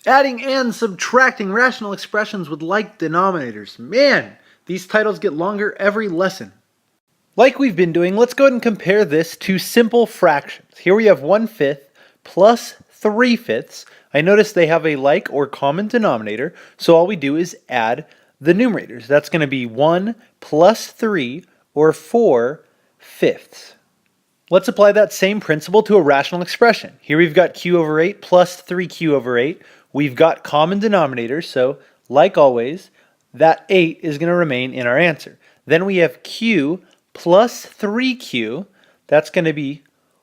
Adding and subtracting rational expressions with like denominators. Man, these titles get longer every lesson. Like we've been doing, let's go ahead and compare this to simple fractions. Here we have 1/5 plus 3/5. I notice they have a like or common denominator, so all we do is add the numerators. That's going to be 1 plus 3 or 4/5. Let's apply that same principle to a rational expression. Here we've got q over 8 plus 3q over 8. We've got common denominators, so like always, that 8 is going to remain in our answer. Then we have q plus 3q, that's going to be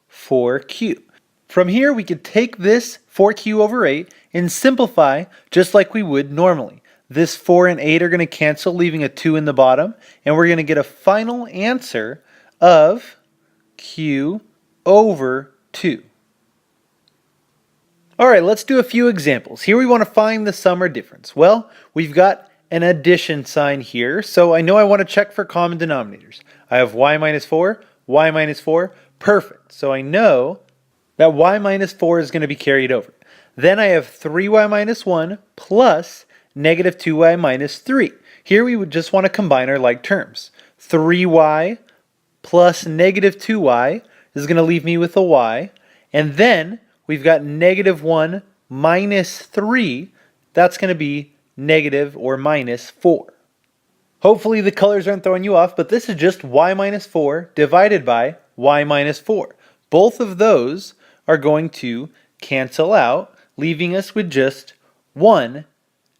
4q. From here, we could take this 4q over 8 and simplify just like we would normally. This 4 and 8 are going to cancel, leaving a 2 in the bottom, and we're going to get a final answer of q over 2. Alright, let's do a few examples. Here we want to find the sum or difference. Well, we've got an addition sign here, so I know I want to check for common denominators. I have y minus 4, perfect. So I know that y minus 4 is going to be carried over. Then I have 3y minus 1 plus negative 2y minus 3. Here we would just want to combine our like terms. 3y plus negative 2y is going to leave me with a y. And then we've got negative 1 minus 3. That's going to be negative or minus 4. Hopefully the colors aren't throwing you off, but this is just y minus 4 divided by y minus 4. Both of those are going to cancel out, leaving us with just 1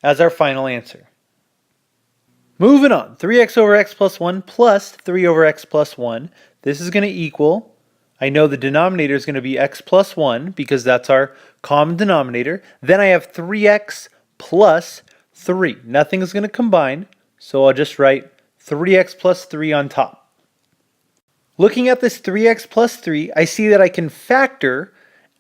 as our final answer. Moving on, 3x over x plus 1 plus 3 over x plus 1. This is going to equal, I know the denominator is going to be x plus 1 because that's our common denominator. Then I have 3x plus 3. Nothing is going to combine, so I'll just write 3x plus 3 on top. Looking at this 3x plus 3, I see that I can factor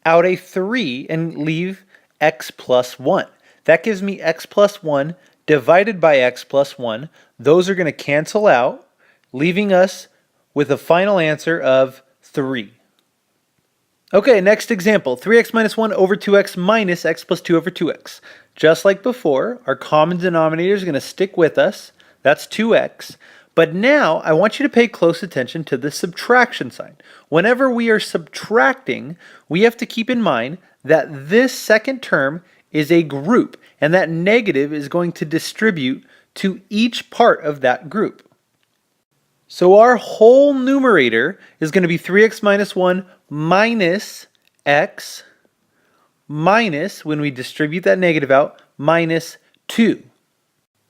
out a 3 and leave x plus 1. That gives me x plus 1 divided by x plus 1. Those are going to cancel out, leaving us with a final answer of 3. Okay, next example, 3x minus 1 over 2x minus x plus 2 over 2x. Just like before, our common denominator is going to stick with us. That's 2x. But now I want you to pay close attention to the subtraction sign. Whenever we are subtracting, we have to keep in mind that this second term is a group, and that negative is going to distribute to each part of that group. So our whole numerator is going to be 3x minus 1 minus x minus, when we distribute that negative out, minus 2.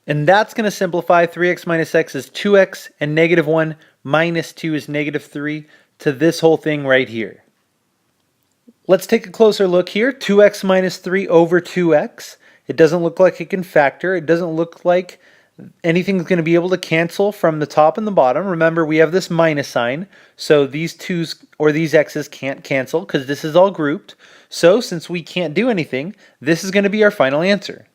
And that's going to simplify. 3x minus x is 2x, and negative 1 minus 2 is negative 3 to this whole thing right here. Let's take a closer look here. 2x minus 3 over 2x. It doesn't look like it can factor. It doesn't look like anything's going to be able to cancel from the top and the bottom. Remember, we have this minus sign, so these 2's or these x's can't cancel because this is all grouped. So since we can't do anything, this is going to be our final answer.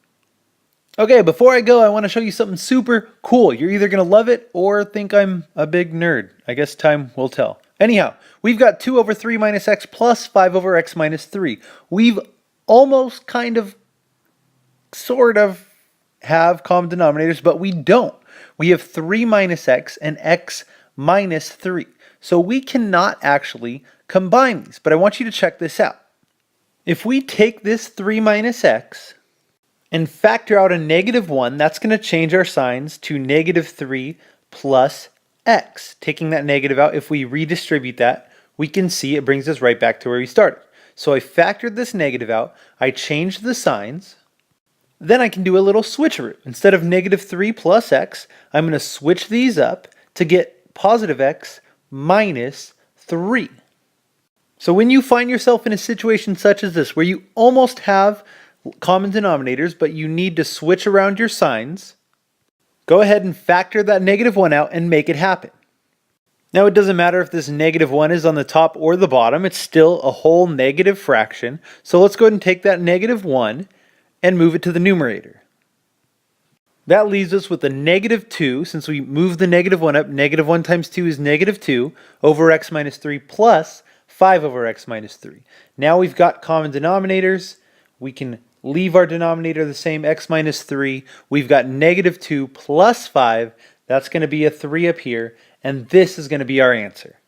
Okay, before I go, I want to show you something super cool. You're either going to love it or think I'm a big nerd. I guess time will tell. Anyhow, we've got 2 over 3 minus x plus 5 over x minus 3. We've almost kind of, sort of, have common denominators, but we don't. We have 3 minus x and x minus 3. So we cannot actually combine these, but I want you to check this out. If we take this 3 minus x and factor out a negative 1, that's going to change our signs to negative 3 plus x. Taking that negative out, if we redistribute that, we can see it brings us right back to where we started. So I factored this negative out, I changed the signs, then I can do a little switcheroo. Instead of negative 3 plus x, I'm going to switch these up to get positive x minus 3. So when you find yourself in a situation such as this, where you almost have common denominators, but you need to switch around your signs, go ahead and factor that negative 1 out and make it happen. Now it doesn't matter if this negative 1 is on the top or the bottom, it's still a whole negative fraction. So let's go ahead and take that negative 1 and move it to the numerator. That leaves us with a negative 2, since we moved the negative 1 up. Negative 1 times 2 is negative 2 over x minus 3 plus 5 over x minus 3. Now we've got common denominators. We can leave our denominator the same, x minus 3. We've got negative 2 plus 5. That's going to be a 3 up here, and this is going to be our answer.